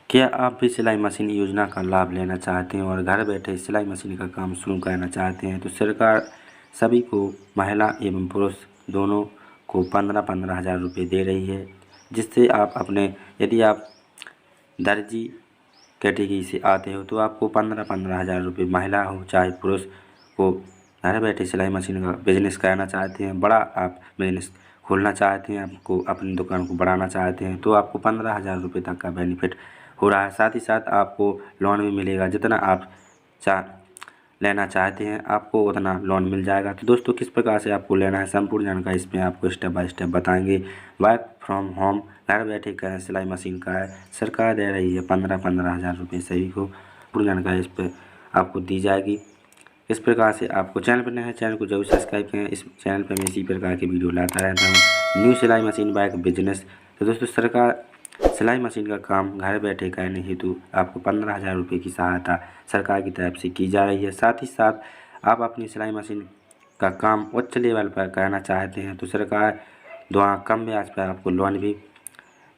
क्या आप भी सिलाई मशीन योजना का लाभ लेना चाहते हैं और घर बैठे सिलाई मशीन का काम शुरू करना चाहते हैं? तो सरकार सभी को, महिला एवं पुरुष दोनों को 15-15 हज़ार रुपये दे रही है, जिससे आप अपने, यदि आप दर्जी कैटेगरी से आते हो तो आपको 15-15 हज़ार रुपये, महिला हो चाहे पुरुष को, घर बैठे सिलाई मशीन का बिजनेस करना चाहते हैं, बड़ा आप बिजनेस खोलना चाहते हैं, आपको अपनी दुकान को बढ़ाना चाहते हैं, तो आपको 15 हज़ार रुपये तक का बेनिफिट हो रहा है। साथ ही साथ आपको लोन भी मिलेगा, जितना आप लेना चाहते हैं आपको उतना लोन मिल जाएगा। तो दोस्तों, किस प्रकार से आपको लेना है, संपूर्ण जानकारी इसमें आपको स्टेप बाय स्टेप बताएंगे। वर्क फ्रॉम होम, घर बैठे करें सिलाई मशीन का है, सरकार दे रही है 15-15 हज़ार रुपये सभी को। पूरी जानकारी इस पर आपको दी जाएगी। इस प्रकार से आपको चैनल पर नए हैं, चैनल को जरूर सब्सक्राइब करें। इस चैनल पर मैं इसी प्रकार की वीडियो लाता रहता हूँ, न्यू सिलाई मशीन बाइक बिजनेस। तो दोस्तों, सरकार सिलाई मशीन का काम घर बैठे करने हेतु आपको 15 हज़ार रुपये की सहायता सरकार की तरफ से की जा रही है। साथ ही साथ आप अपनी सिलाई मशीन का काम उच्च लेवल पर करना चाहते हैं तो सरकार द्वारा कम ब्याज पर आपको लोन भी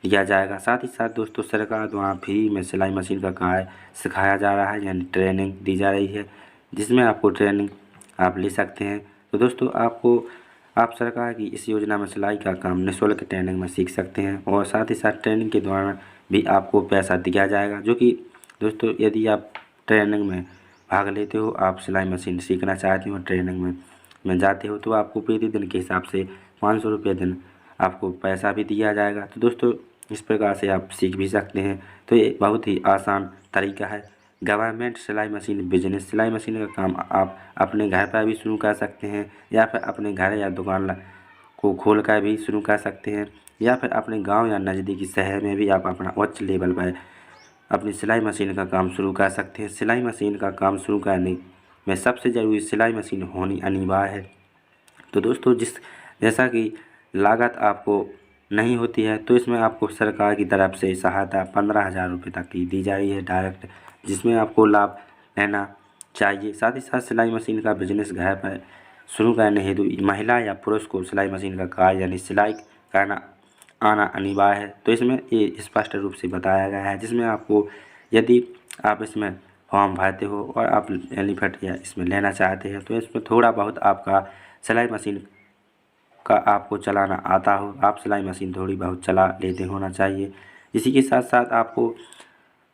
दिया जाएगा। साथ ही साथ दोस्तों, सरकार द्वारा फ्री में सिलाई मशीन का कार्य सिखाया जा रहा है, यानी ट्रेनिंग दी जा रही है, जिसमें आपको ट्रेनिंग आप ले सकते हैं। तो दोस्तों, आप सरकार की इस योजना में सिलाई का काम निःशुल्क ट्रेनिंग में सीख सकते हैं और साथ ही साथ ट्रेनिंग के दौरान भी आपको पैसा दिया जाएगा। जो कि दोस्तों, यदि आप ट्रेनिंग में भाग लेते हो, आप सिलाई मशीन सीखना चाहते हो, ट्रेनिंग में जाते हो, तो आपको प्रतिदिन के हिसाब से 500 रुपये दिन आपको पैसा भी दिया जाएगा। तो दोस्तों, इस प्रकार से आप सीख भी सकते हैं। तो ये बहुत ही आसान तरीका है। गवर्नमेंट सिलाई मशीन बिजनेस, सिलाई मशीन का काम आप अपने घर पर भी शुरू कर सकते हैं, या फिर अपने घर या दुकान को खोल कर भी शुरू कर सकते हैं, या फिर अपने गांव या नज़दीकी शहर में भी आप अपना उच्च लेवल पर अपनी सिलाई मशीन का काम शुरू कर सकते हैं। सिलाई मशीन का काम शुरू करने में सबसे ज़रूरी सिलाई मशीन होनी अनिवार्य है। तो दोस्तों, जैसा कि लागत आपको नहीं होती है, तो इसमें आपको सरकार की तरफ से सहायता 15 हज़ार रुपये तक की दी जा रही है डायरेक्ट, जिसमें आपको लाभ लेना चाहिए। साथ ही साथ सिलाई मशीन का बिजनेस घर पर शुरू करने हेतु महिला या पुरुष को सिलाई मशीन का कार्य यानी सिलाई करना आना अनिवार्य है। तो इसमें ये स्पष्ट रूप से बताया गया है, जिसमें आपको, यदि आप इसमें फॉर्म भरते हो और आप बेनिफिट या इसमें लेना चाहते हैं, तो इसमें थोड़ा बहुत आपका सिलाई मशीन का आपको चलाना आता हो, आप सिलाई मशीन थोड़ी बहुत चला लेते होना चाहिए। इसी के साथ साथ आपको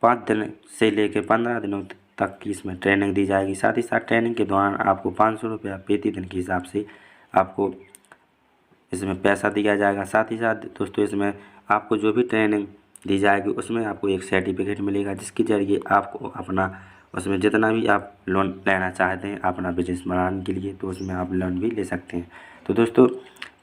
5 दिन से लेकर 15 दिनों तक की इसमें ट्रेनिंग दी जाएगी। साथ ही साथ ट्रेनिंग के दौरान आपको 500 रुपया प्रति दिन के हिसाब से आपको इसमें पैसा दिया जाएगा। साथ ही साथ दोस्तों, इसमें आपको जो भी ट्रेनिंग दी जाएगी उसमें आपको एक सर्टिफिकेट मिलेगा, जिसके ज़रिए आपको अपना, उसमें जितना भी आप लोन लेना चाहते हैं अपना बिजनेस बढ़ाने के लिए, तो उसमें आप लोन भी ले सकते हैं। तो दोस्तों,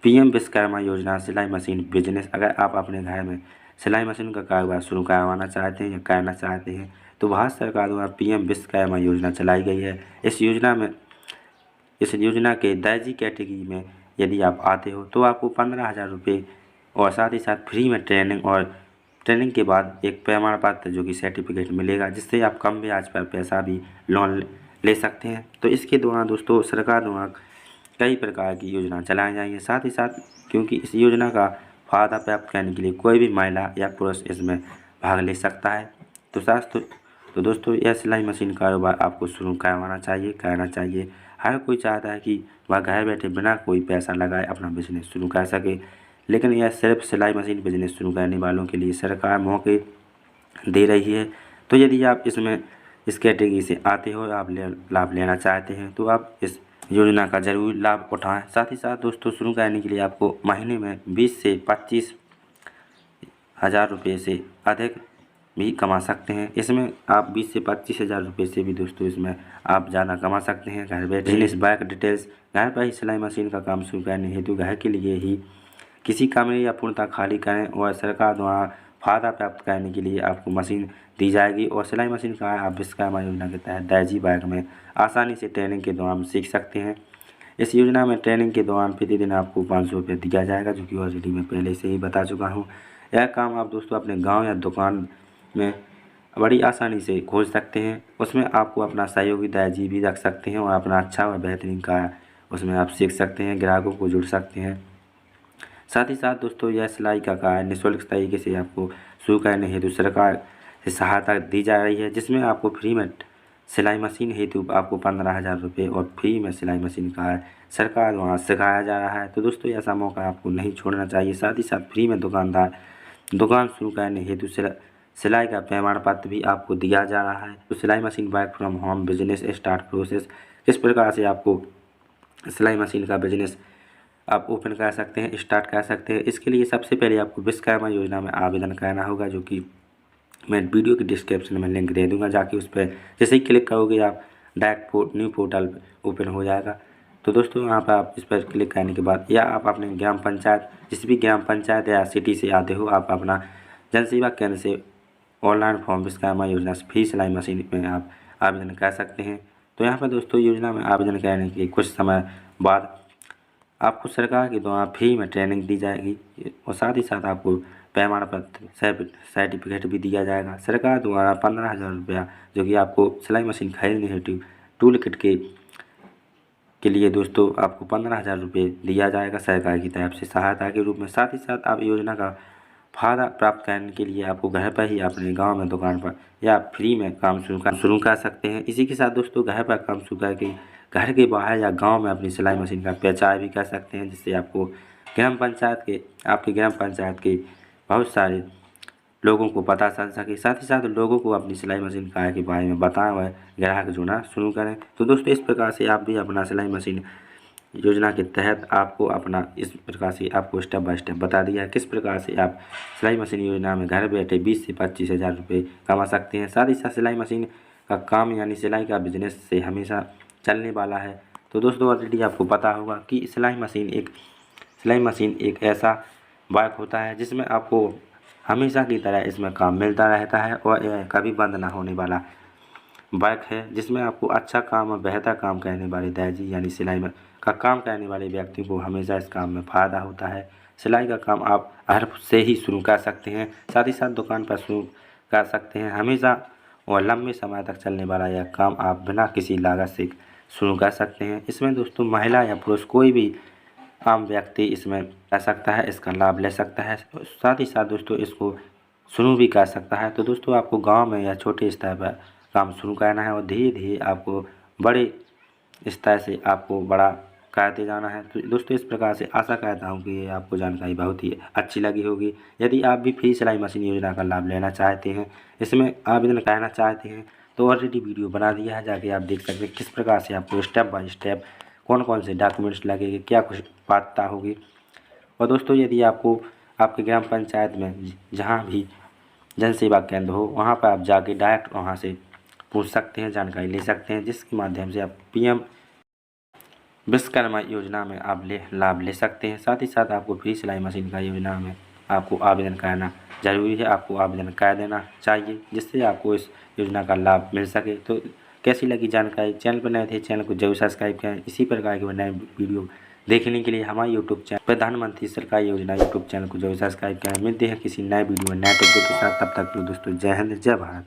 पीएम विश्वकर्मा योजना सिलाई मशीन बिजनेस, अगर आप अपने घर में सिलाई मशीन का कारोबार शुरू करवाना चाहते हैं या करना चाहते हैं, तो भारत सरकार द्वारा पीएम विश्वकर्मा योजना चलाई गई है। इस योजना के दर्जी कैटेगरी में यदि आप आते हो तो आपको 15 हज़ार रुपये और साथ ही साथ फ्री में ट्रेनिंग, और ट्रेनिंग के बाद एक प्रमाण पत्र जो कि सर्टिफिकेट मिलेगा, जिससे आप कम ब्याज पर पैसा भी लोन ले सकते हैं। तो इसके दौरान दोस्तों, सरकार द्वारा कई प्रकार की योजना चलाई जाएंगी। साथ ही साथ, क्योंकि इस योजना का फायदा प्राप्त करने के लिए कोई भी महिला या पुरुष इसमें भाग ले सकता है। तो दोस्तों, यह सिलाई मशीन कारोबार आपको शुरू करना चाहिए। हर कोई चाहता है कि वह घर बैठे बिना कोई पैसा लगाए अपना बिजनेस शुरू कर सके, लेकिन यह सिर्फ सिलाई मशीन बिजनेस शुरू करने वालों के लिए सरकार मौके दे रही है। तो यदि आप इस कैटेगरी से आते हो, आप लाभ लेना चाहते हैं, तो आप इस योजना का ज़रूर लाभ उठाएं। साथ ही साथ दोस्तों, शुरू करने के लिए आपको महीने में 20 से 25 हज़ार रुपये से अधिक भी कमा सकते हैं। इसमें आप 20 से 25 हज़ार रुपये से भी दोस्तों इसमें आप ज़्यादा कमा सकते हैं घर बैठे। बिजनेस बैक डिटेल्स, घर पर ही सिलाई मशीन का काम शुरू करने हेतु घर के लिए ही किसी कमरे या पूर्णतः खाली करें और सरकार द्वारा फायदा प्राप्त करने के लिए आपको मशीन दी जाएगी, और सिलाई मशीन का आप विश्वकर्मा योजना के तहत दर्जी वर्ग में आसानी से ट्रेनिंग के दौरान सीख सकते हैं। इस योजना में ट्रेनिंग के दौरान प्रतिदिन आपको 500 रुपये दिया जाएगा, जो कि ऑलरेडी मैं पहले से ही बता चुका हूँ। यह काम आप दोस्तों अपने गाँव या दुकान में बड़ी आसानी से खोज सकते हैं। उसमें आपको अपना सहयोगी दर्जी भी रख सकते हैं और अपना अच्छा और बेहतरीन कार्य उसमें आप सीख सकते हैं, ग्राहकों को जुड़ सकते हैं। साथ ही साथ दोस्तों, यह सिलाई का कार्य निःशुल्क तरीके से आपको शुरू करने हेतु सरकार से सहायता दी जा रही है, जिसमें आपको फ्री में सिलाई मशीन हेतु आपको 15,000 रुपये और फ्री में सिलाई मशीन का सरकार द्वारा सिखाया जा रहा है। तो दोस्तों ऐसा मौका आपको नहीं छोड़ना चाहिए। साथ ही साथ फ्री में दुकान शुरू करने हेतु सिलाई का प्रमाण पत्र भी आपको दिया जा रहा है। तो सिलाई machine work from home business start process, किस प्रकार से आपको सिलाई मशीन का बिजनेस आप ओपन कर सकते हैं, स्टार्ट कर सकते हैं। इसके लिए सबसे पहले आपको विश्वकर्मा योजना में आवेदन करना होगा, जो कि मैं वीडियो की डिस्क्रिप्शन में लिंक दे दूंगा। जाके उस पर जैसे ही क्लिक करोगे आप डायरेक्ट न्यू पोर्टल ओपन हो जाएगा। तो दोस्तों यहाँ पर आप इस पर क्लिक करने के बाद या आप अपने ग्राम पंचायत, जिस भी ग्राम पंचायत या सिटी से आते हो, आप अपना जन सेवा केंद्र से ऑनलाइन फॉर्म विश्वकर्मा योजना से फ्री सिलाई मशीन में आप आवेदन कर सकते हैं। तो यहाँ पर दोस्तों योजना में आवेदन करने के कुछ समय बाद आपको सरकार के द्वारा फ्री में ट्रेनिंग दी जाएगी और साथ ही साथ आपको प्रमाण पत्र सर्टिफिकेट भी दिया जाएगा। सरकार द्वारा 15,000 रुपया, जो कि आपको सिलाई मशीन खरीदने हेतु टूल किट के लिए दोस्तों आपको 15,000 रुपये दिया जाएगा सरकार की तरफ से सहायता के रूप में। साथ ही साथ आप योजना का फायदा प्राप्त करने के लिए आपको घर पर ही अपने गांव में दुकान पर या फ्री में काम शुरू कर सकते हैं। इसी के साथ दोस्तों घर पर काम शुरू करके घर के बाहर या गांव में अपनी सिलाई मशीन का प्रचार भी कर सकते हैं, जिससे आपको आपके ग्राम पंचायत के बहुत सारे लोगों को पता चल सके। साथ ही साथ लोगों को अपनी सिलाई मशीन के बारे में बताएं व ग्राहक जुड़ना शुरू करें। तो दोस्तों इस प्रकार से आप भी अपना सिलाई मशीन योजना के तहत आपको अपना इस प्रकार से आपको स्टेप बाय स्टेप बता दिया है किस प्रकार से आप सिलाई मशीन योजना में घर बैठे 20 से 25,000 रुपये कमा सकते हैं। साथ ही साथ सिलाई मशीन का काम यानी सिलाई का बिजनेस से हमेशा चलने वाला है। तो दोस्तों ऑलरेडी आपको पता होगा कि सिलाई मशीन एक ऐसा वर्क होता है जिसमें आपको हमेशा की तरह इसमें काम मिलता रहता है और यह कभी बंद ना होने वाला वर्क है, जिसमें आपको अच्छा काम और बेहतर काम करने वाले दर्जी यानी सिलाई का काम करने वाले व्यक्तियों को हमेशा इस काम में फ़ायदा होता है। सिलाई का काम आप घर से ही शुरू कर सकते हैं, साथ ही साथ दुकान पर शुरू कर सकते हैं। हमेशा और लंबे समय तक चलने वाला यह काम आप बिना किसी लागत से शुरू कर सकते हैं। इसमें दोस्तों महिला या पुरुष कोई भी आम व्यक्ति इसमें कर सकता है, इसका लाभ ले सकता है। साथ ही साथ दोस्तों इसको शुरू भी कर सकता है। तो दोस्तों आपको गांव में या छोटे स्तर पर काम शुरू करना है और धीरे धीरे आपको बड़े स्तर से आपको बड़ा करते जाना है। तो दोस्तों इस प्रकार से आशा करता हूँ कि ये आपको जानकारी बहुत ही अच्छी लगी होगी। यदि आप भी फ्री सिलाई मशीन योजना का लाभ लेना चाहते हैं, इसमें आवेदन करना चाहते हैं, तो ऑलरेडी वीडियो बना दिया है, जाके आप देख सकते हैं किस प्रकार से आपको स्टेप बाय स्टेप कौन कौन से डॉक्यूमेंट्स लगेंगे, क्या कुछ पात्रता होगी। और दोस्तों यदि आपको आपके ग्राम पंचायत में जहाँ भी जन सेवा केंद्र हो वहाँ पर आप जाके डायरेक्ट वहाँ से पूछ सकते हैं, जानकारी ले सकते हैं, जिसके माध्यम से आप PM विश्वकर्मा योजना में आप लाभ ले सकते हैं। साथ ही साथ आपको फ्री सिलाई मशीन का योजना में आपको आवेदन करना जरूरी है, आपको आवेदन कर देना चाहिए, जिससे आपको इस योजना का लाभ मिल सके। तो कैसी लगी जानकारी? चैनल पर नए थे चैनल को जरूर सब्सक्राइब करें। इसी प्रकार के नए वीडियो देखने के लिए हमारे यूट्यूब चैनल प्रधानमंत्री सरकारी योजना यूट्यूब चैनल को जरूर सब्सक्राइब करें। मिलते हैं किसी नए वीडियो में नए टॉपिक के साथ। तब तक दोस्तों जय हिंद जय भारत।